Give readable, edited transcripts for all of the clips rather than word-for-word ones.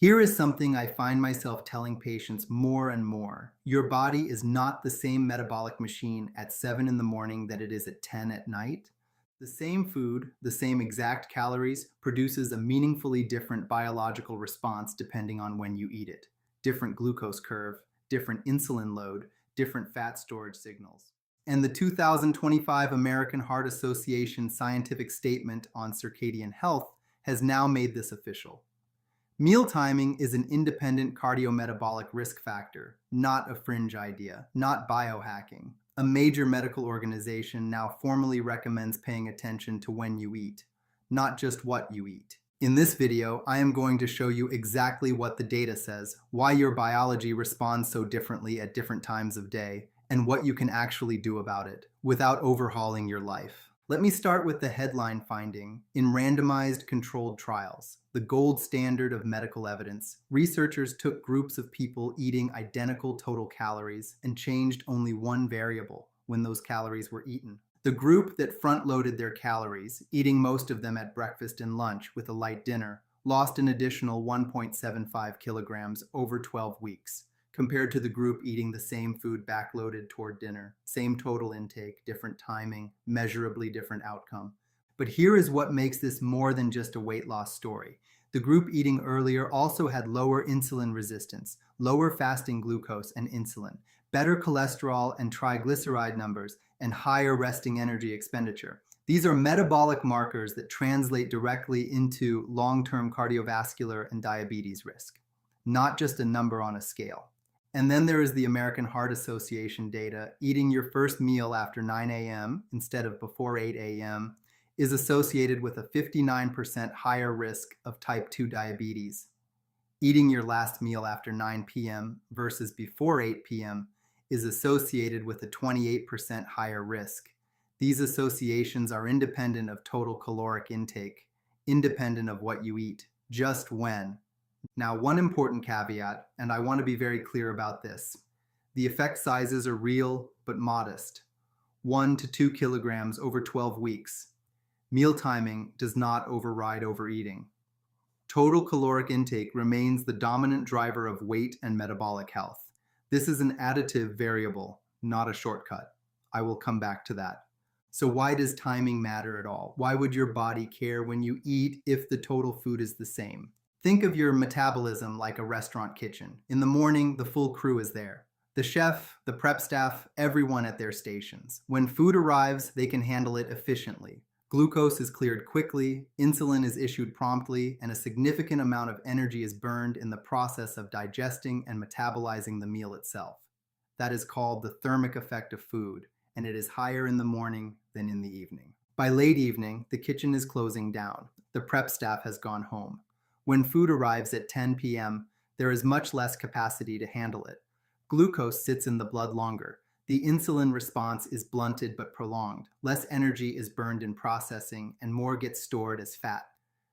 Here is something I find myself telling patients more and more. Your body is not the same metabolic machine at 7 in the morning that it is at 10 at night. The same food, the same exact calories, produces a meaningfully different biological response depending on when you eat it. Different glucose curve, different insulin load, different fat storage signals. And the 2025 American Heart Association scientific statement on circadian health has now made this official. Meal timing is an independent cardiometabolic risk factor, not a fringe idea, not biohacking. A major medical organization now formally recommends paying attention to when you eat, not just what you eat. In this video, I am going to show you exactly what the data says, why your biology responds so differently at different times of day, and what you can actually do about it without overhauling your life. Let me start with the headline finding. In randomized controlled trials, the gold standard of medical evidence, researchers took groups of people eating identical total calories and changed only one variable when those calories were eaten. The group that front-loaded their calories, eating most of them at breakfast and lunch with a light dinner, lost an additional 1.75 kilograms over 12 weeks. Compared to the group eating the same food backloaded toward dinner. Same total intake, different timing, measurably different outcome. But here is what makes this more than just a weight loss story. The group eating earlier also had lower insulin resistance, lower fasting glucose and insulin, better cholesterol and triglyceride numbers, and higher resting energy expenditure. These are metabolic markers that translate directly into long-term cardiovascular and diabetes risk, not just a number on a scale. And then there is the American Heart Association data. Eating your first meal after 9 a.m. instead of before 8 a.m. is associated with a 59% higher risk of type 2 diabetes. Eating your last meal after 9 p.m. versus before 8 p.m. is associated with a 28% higher risk. These associations are independent of total caloric intake, independent of what you eat, just when. Now, one important caveat, and I want to be very clear about this. The effect sizes are real but modest, 1 to 2 kilograms over 12 weeks. Meal timing does not override overeating. Total caloric intake remains the dominant driver of weight and metabolic health. This is an additive variable, not a shortcut. I will come back to that. So why does timing matter at all? Why would your body care when you eat if the total food is the same? Think of your metabolism like a restaurant kitchen. In the morning, the full crew is there. The chef, the prep staff, everyone at their stations. When food arrives, they can handle it efficiently. Glucose is cleared quickly, insulin is issued promptly, and a significant amount of energy is burned in the process of digesting and metabolizing the meal itself. That is called the thermic effect of food, and it is higher in the morning than in the evening. By late evening, the kitchen is closing down. The prep staff has gone home. When food arrives at 10 p.m., there is much less capacity to handle it. Glucose sits in the blood longer. The insulin response is blunted but prolonged. Less energy is burned in processing, and more gets stored as fat.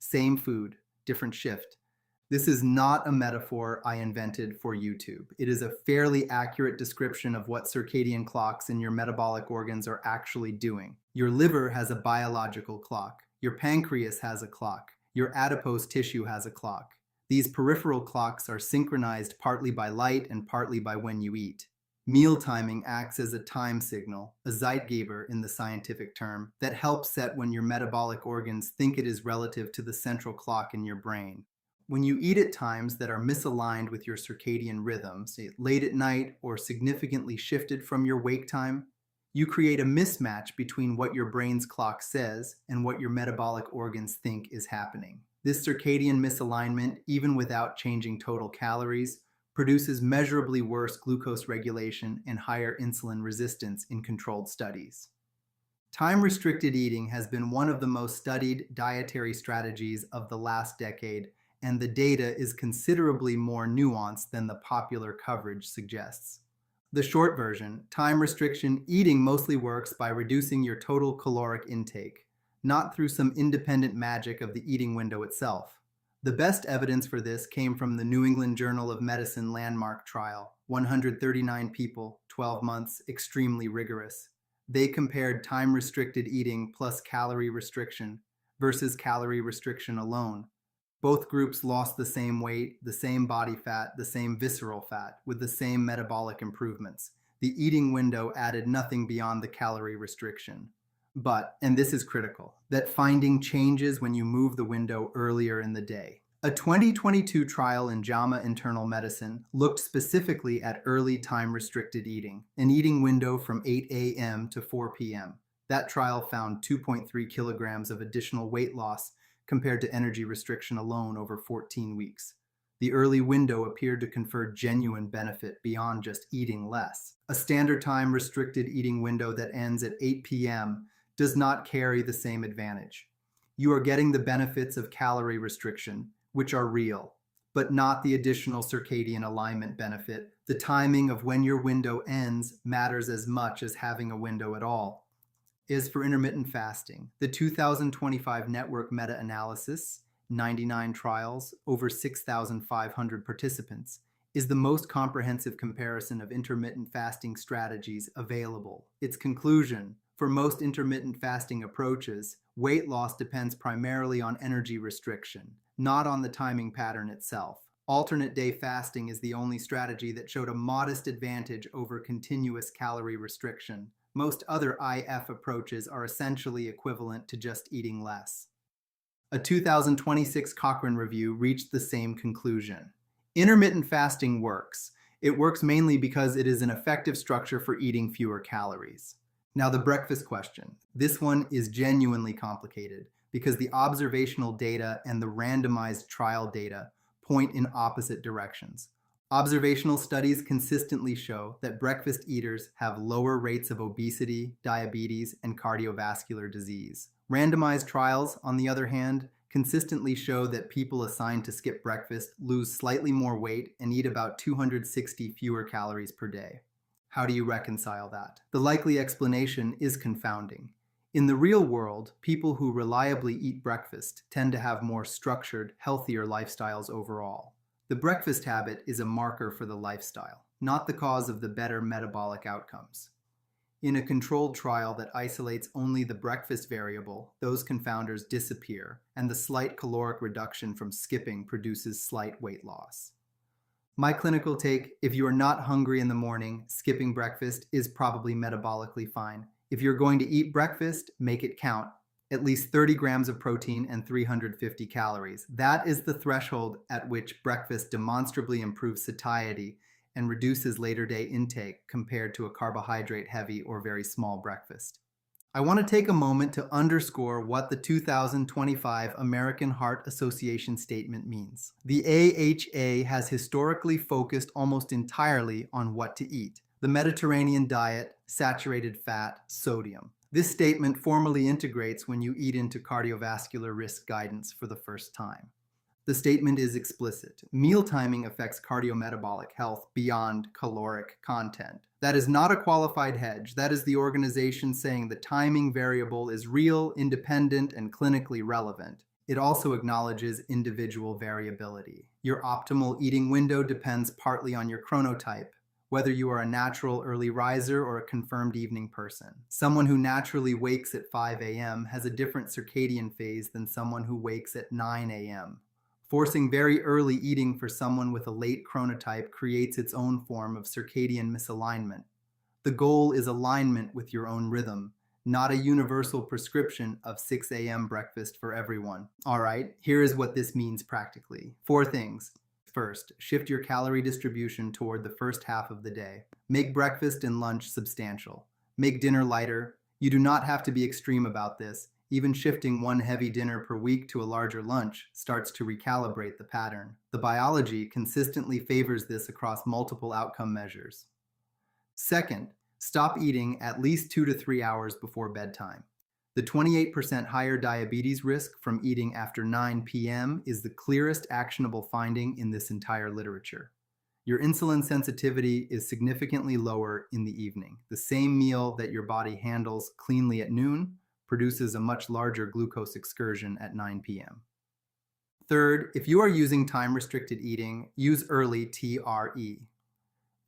Same food, different shift. This is not a metaphor I invented for YouTube. It is a fairly accurate description of what circadian clocks in your metabolic organs are actually doing. Your liver has a biological clock. Your pancreas has a clock. Your adipose tissue has a clock. These peripheral clocks are synchronized partly by light and partly by when you eat. Meal timing acts as a time signal, a Zeitgeber in the scientific term, that helps set when your metabolic organs think it is relative to the central clock in your brain. When you eat at times that are misaligned with your circadian rhythm, say late at night or significantly shifted from your wake time, you create a mismatch between what your brain's clock says and what your metabolic organs think is happening. This circadian misalignment, even without changing total calories, produces measurably worse glucose regulation and higher insulin resistance in controlled studies. Time-restricted eating has been one of the most studied dietary strategies of the last decade, and the data is considerably more nuanced than the popular coverage suggests. The short version, time restriction eating mostly works by reducing your total caloric intake, not through some independent magic of the eating window itself. The best evidence for this came from the New England Journal of Medicine landmark trial, 139 people, 12 months, extremely rigorous. They compared time-restricted eating plus calorie restriction versus calorie restriction alone. Both groups lost the same weight, the same body fat, the same visceral fat, with the same metabolic improvements. The eating window added nothing beyond the calorie restriction. But, and this is critical, that finding changes when you move the window earlier in the day. A 2022 trial in JAMA Internal Medicine looked specifically at early time-restricted eating, an eating window from 8 a.m. to 4 p.m. That trial found 2.3 kilograms of additional weight loss compared to energy restriction alone over 14 weeks. The early window appeared to confer genuine benefit beyond just eating less. A standard time-restricted eating window that ends at 8 p.m. does not carry the same advantage. You are getting the benefits of calorie restriction, which are real, but not the additional circadian alignment benefit. The timing of when your window ends matters as much as having a window at all. As for intermittent fasting, the 2025 network meta-analysis, 99 trials, over 6,500 participants, is the most comprehensive comparison of intermittent fasting strategies available. Its conclusion: for most intermittent fasting approaches, weight loss depends primarily on energy restriction, not on the timing pattern itself. Alternate day fasting is the only strategy that showed a modest advantage over continuous calorie restriction. Most other IF approaches are essentially equivalent to just eating less. A 2026 Cochrane review reached the same conclusion. Intermittent fasting works. It works mainly because it is an effective structure for eating fewer calories. Now, the breakfast question. This one is genuinely complicated because the observational data and the randomized trial data point in opposite directions. Observational studies consistently show that breakfast eaters have lower rates of obesity, diabetes, and cardiovascular disease. Randomized trials, on the other hand, consistently show that people assigned to skip breakfast lose slightly more weight and eat about 260 fewer calories per day. How do you reconcile that? The likely explanation is confounding. In the real world, people who reliably eat breakfast tend to have more structured, healthier lifestyles overall. The breakfast habit is a marker for the lifestyle, not the cause of the better metabolic outcomes. In a controlled trial that isolates only the breakfast variable, those confounders disappear, and the slight caloric reduction from skipping produces slight weight loss. My clinical take: if you are not hungry in the morning, skipping breakfast is probably metabolically fine. If you're going to eat breakfast, make it count. At least 30 grams of protein and 350 calories. That is the threshold at which breakfast demonstrably improves satiety and reduces later day intake compared to a carbohydrate-heavy or very small breakfast. I want to take a moment to underscore what the 2025 American Heart Association statement means. The AHA has historically focused almost entirely on what to eat: the Mediterranean diet, saturated fat, sodium. This statement formally integrates when you eat into cardiovascular risk guidance for the first time. The statement is explicit. Meal timing affects cardiometabolic health beyond caloric content. That is not a qualified hedge. That is the organization saying the timing variable is real, independent, and clinically relevant. It also acknowledges individual variability. Your optimal eating window depends partly on your chronotype, whether you are a natural early riser or a confirmed evening person. Someone who naturally wakes at 5 a.m. has a different circadian phase than someone who wakes at 9 a.m. Forcing very early eating for someone with a late chronotype creates its own form of circadian misalignment. The goal is alignment with your own rhythm, not a universal prescription of 6 a.m. breakfast for everyone. All right, here is what this means practically. 4 things. First, shift your calorie distribution toward the first half of the day. Make breakfast and lunch substantial. Make dinner lighter. You do not have to be extreme about this. Even shifting one heavy dinner per week to a larger lunch starts to recalibrate the pattern. The biology consistently favors this across multiple outcome measures. Second, stop eating at least 2 to 3 hours before bedtime. The 28% higher diabetes risk from eating after 9 p.m. is the clearest actionable finding in this entire literature. Your insulin sensitivity is significantly lower in the evening. The same meal that your body handles cleanly at noon produces a much larger glucose excursion at 9 p.m. Third, if you are using time-restricted eating, use early TRE.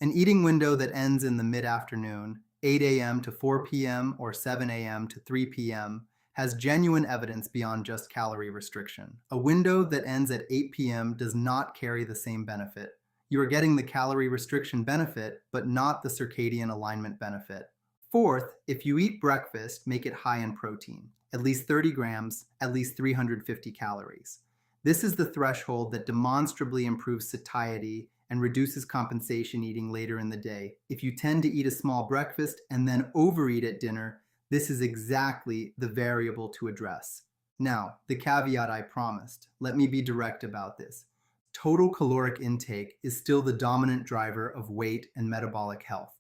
An eating window that ends in the mid-afternoon, 8 a.m. to 4 p.m. or 7 a.m. to 3 p.m., has genuine evidence beyond just calorie restriction. A window that ends at 8 p.m. does not carry the same benefit. You are getting the calorie restriction benefit, but not the circadian alignment benefit. Fourth, if you eat breakfast, make it high in protein, at least 30 grams, at least 350 calories. This is the threshold that demonstrably improves satiety and reduces compensation eating later in the day. If you tend to eat a small breakfast and then overeat at dinner, this is exactly the variable to address. Now, the caveat I promised. Let me be direct about this. Total caloric intake is still the dominant driver of weight and metabolic health.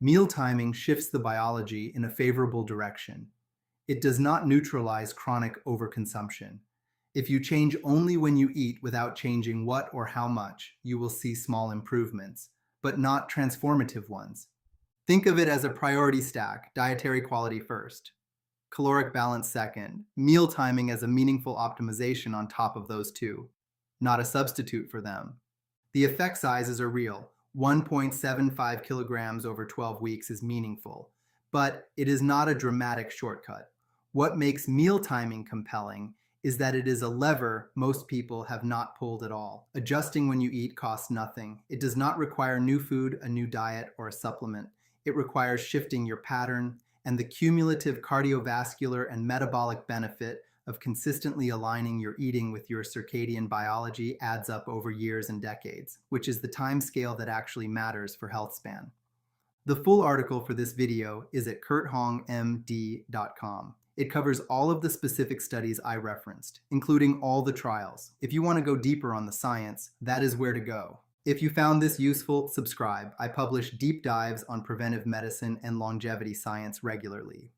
Meal timing shifts the biology in a favorable direction. It does not neutralize chronic overconsumption. If you change only when you eat without changing what or how much, you will see small improvements, but not transformative ones. Think of it as a priority stack: dietary quality first, caloric balance second, meal timing as a meaningful optimization on top of those two, not a substitute for them. The effect sizes are real. 1.75 kilograms over 12 weeks is meaningful, but it is not a dramatic shortcut. What makes meal timing compelling is that it is a lever most people have not pulled at all. Adjusting when you eat costs nothing. It does not require new food, a new diet, or a supplement. It requires shifting your pattern, and the cumulative cardiovascular and metabolic benefit of consistently aligning your eating with your circadian biology adds up over years and decades, which is the time scale that actually matters for health span. The full article for this video is at kurthongmd.com. It covers all of the specific studies I referenced, including all the trials. If you want to go deeper on the science, that is where to go. If you found this useful, subscribe. I publish deep dives on preventive medicine and longevity science regularly.